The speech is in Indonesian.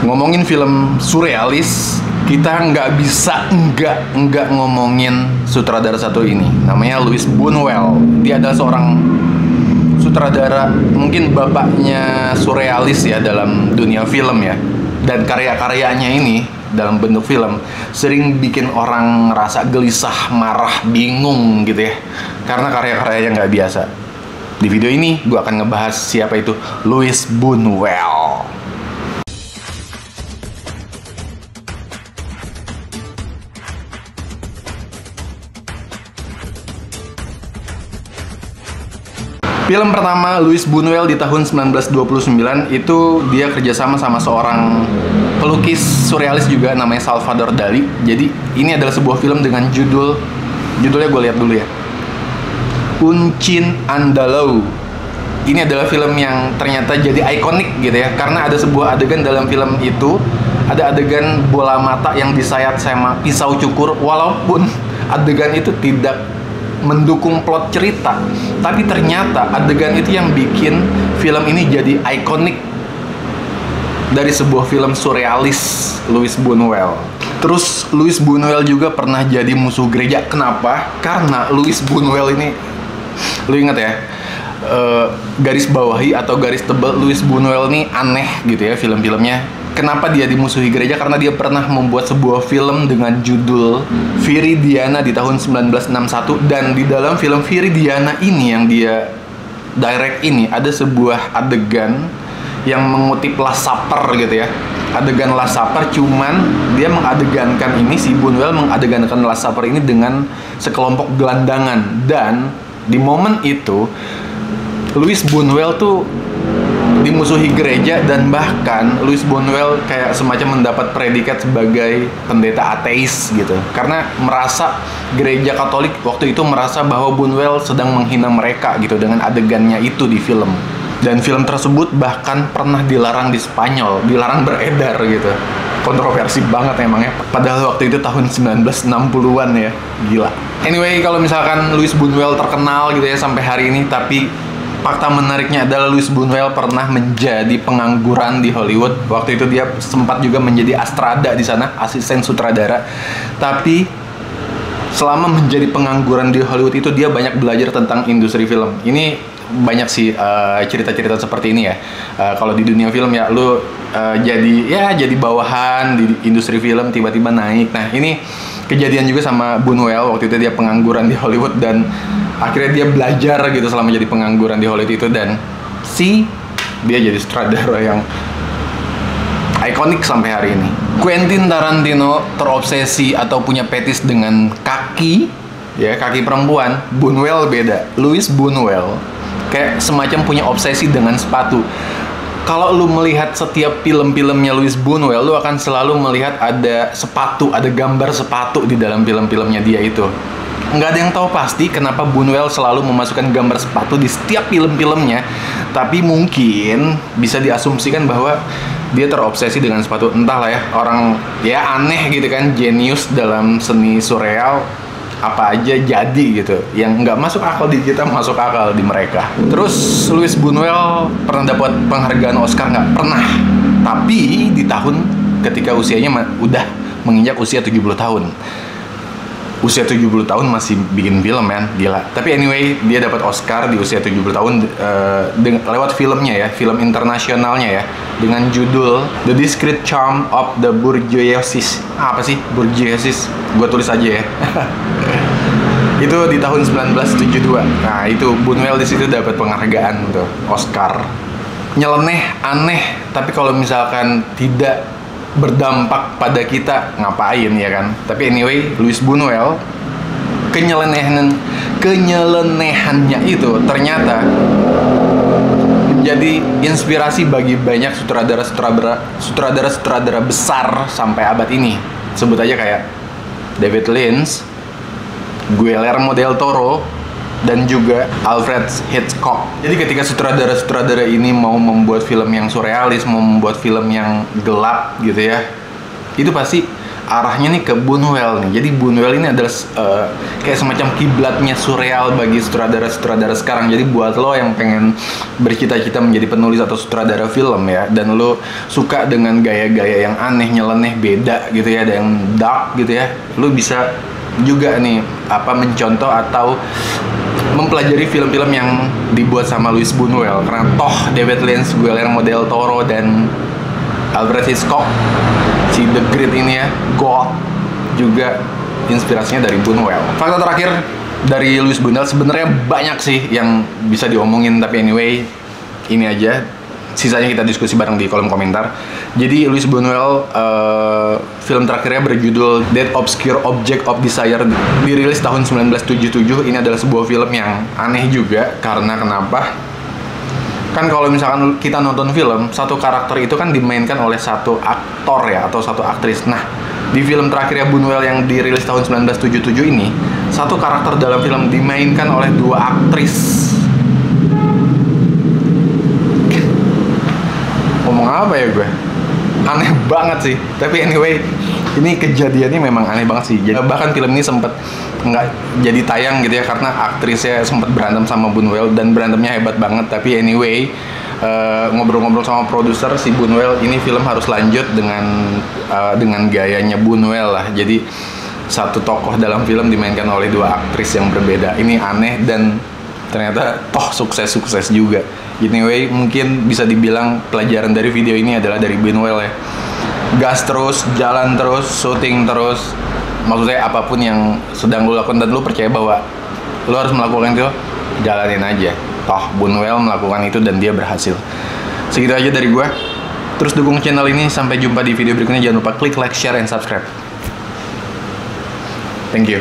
Ngomongin film surrealis, kita nggak bisa nggak ngomongin sutradara satu ini. Namanya Louis Buñuel. Dia adalah seorang sutradara, mungkin bapaknya surrealis ya dalam dunia film ya. Dan karya-karyanya ini dalam bentuk film sering bikin orang ngerasa gelisah, marah, bingung gitu ya. Karena karya-karyanya nggak biasa. Di video ini gue akan ngebahas siapa itu Louis Buñuel. Film pertama Louis Buñuel di tahun 1929 itu dia kerjasama sama seorang pelukis surrealis juga namanya Salvador Dali. Jadi ini adalah sebuah film dengan judulnya gue lihat dulu ya, Un Chien Andalou. Ini adalah film yang ternyata jadi ikonik gitu ya, karena ada sebuah adegan dalam film itu, ada adegan bola mata yang disayat sama pisau cukur, walaupun adegan itu tidak mendukung plot cerita, tapi ternyata adegan itu yang bikin film ini jadi ikonik dari sebuah film surrealis Louis Buñuel. Terus Louis Buñuel juga pernah jadi musuh gereja. Kenapa? Karena Louis Buñuel ini, lu ingat ya, garis bawahi atau garis tebal Louis Buñuel ini aneh gitu ya film-filmnya. Kenapa dia dimusuhi gereja? Karena dia pernah membuat sebuah film dengan judul Viridiana di tahun 1961. Dan di dalam film Viridiana ini yang dia direct ini, ada sebuah adegan yang mengutip Last Supper gitu ya. Adegan Last Supper, cuman dia mengadegankan ini, si Buñuel mengadegankan Last Supper ini dengan sekelompok gelandangan. Dan di momen itu Louis Buñuel tuh dimusuhi gereja, dan bahkan Louis Buñuel kayak semacam mendapat predikat sebagai pendeta ateis gitu, karena merasa gereja Katolik waktu itu merasa bahwa Buñuel sedang menghina mereka gitu dengan adegannya itu di film. Dan film tersebut bahkan pernah dilarang di Spanyol, dilarang beredar gitu. Kontroversi banget emangnya, padahal waktu itu tahun 1960-an ya, gila. Anyway, kalau misalkan Louis Buñuel terkenal gitu ya sampai hari ini, tapi fakta menariknya adalah Louis Buñuel pernah menjadi pengangguran di Hollywood. Waktu itu dia sempat juga menjadi astrada di sana, asisten sutradara. Tapi selama menjadi pengangguran di Hollywood itu dia banyak belajar tentang industri film. Ini banyak sih cerita-cerita seperti ini ya. Kalau di dunia film ya, lu jadi bawahan di industri film, tiba-tiba naik. Nah, ini kejadian juga sama Buñuel. Waktu itu dia pengangguran di Hollywood dan akhirnya dia belajar gitu selama jadi pengangguran di Hollywood itu, dan dia jadi sutradara yang ikonik sampai hari ini. Quentin Tarantino terobsesi atau punya fetis dengan kaki perempuan. Buñuel beda. Louis Buñuel kayak semacam punya obsesi dengan sepatu. Kalau lu melihat setiap film-filmnya Louis Buñuel, lu akan selalu melihat ada sepatu, ada gambar sepatu di dalam film-filmnya dia itu. Nggak ada yang tahu pasti kenapa Buñuel selalu memasukkan gambar sepatu di setiap film-filmnya, tapi mungkin bisa diasumsikan bahwa dia terobsesi dengan sepatu. Entahlah ya, orang ya aneh gitu kan, jenius dalam seni surreal, apa aja jadi gitu. Yang nggak masuk akal di kita, masuk akal di mereka. Terus Louis Buñuel pernah dapat penghargaan Oscar nggak? Pernah. Tapi di tahun ketika usianya udah menginjak usia 70 tahun. Usia 70 tahun masih bikin film kan, gila. Tapi anyway, dia dapat Oscar di usia 70 tahun lewat filmnya ya, film internasionalnya ya, dengan judul The Discreet Charm of the Bourgeoisie. Apa sih bourgeoisie? Gue tulis aja ya. Itu di tahun 1972. Nah, itu Buñuel di situ dapat penghargaan tuh, Oscar. Nyeleneh, aneh, tapi kalau misalkan tidak berdampak pada kita, ngapain ya kan? Tapi anyway, Louis Buñuel kenyelenehannya itu ternyata menjadi inspirasi bagi banyak sutradara besar sampai abad ini. Sebut aja kayak David Lynch, Guillermo del Toro, dan juga Alfred Hitchcock. Jadi ketika sutradara-sutradara ini mau membuat film yang surrealis, mau membuat film yang gelap gitu ya, itu pasti arahnya nih ke Buñuel nih. Jadi Buñuel ini adalah kayak semacam kiblatnya surreal bagi sutradara-sutradara sekarang. Jadi buat lo yang pengen bercita-cita menjadi penulis atau sutradara film ya, dan lo suka dengan gaya-gaya yang aneh, nyeleneh, beda gitu ya, ada yang dark gitu ya, lo bisa juga nih mencontoh atau mempelajari film-film yang dibuat sama Luis Buñuel, karena toh David Lynch, Guillermo del Toro, dan Alfred Hitchcock, si The Great ini ya, God, juga inspirasinya dari Buñuel. Fakta terakhir dari Luis Buñuel, sebenarnya banyak sih yang bisa diomongin, tapi anyway ini aja, sisanya kita diskusi bareng di kolom komentar. Jadi Luis Buñuel film terakhirnya berjudul That Obscure Object of Desire, dirilis tahun 1977. Ini adalah sebuah film yang aneh juga, karena kenapa? Kan kalau misalkan kita nonton film, satu karakter itu kan dimainkan oleh satu aktor ya, atau satu aktris. Nah, di film terakhirnya Buñuel yang dirilis tahun 1977 ini, satu karakter dalam film dimainkan oleh dua aktris. Ngomong apa ya gue? Aneh banget sih. Tapi anyway, ini kejadiannya memang aneh banget sih. Jadi bahkan film ini sempat nggak jadi tayang gitu ya, karena aktrisnya sempat berantem sama Buñuel, dan berantemnya hebat banget. Tapi anyway, ngobrol-ngobrol sama produser si Buñuel, ini film harus lanjut dengan gayanya Buñuel lah. Jadi satu tokoh dalam film dimainkan oleh dua aktris yang berbeda. Ini aneh, dan ternyata toh sukses juga. Anyway, mungkin bisa dibilang pelajaran dari video ini adalah dari Buñuel ya. Gas terus, jalan terus, syuting terus. Maksudnya apapun yang sedang lo lakukan dan lo percaya bahwa lo harus melakukan itu, jalanin aja. Toh Buñuel melakukan itu dan dia berhasil. Segitu aja dari gue. Terus dukung channel ini. Sampai jumpa di video berikutnya. Jangan lupa klik like, share, and subscribe. Thank you.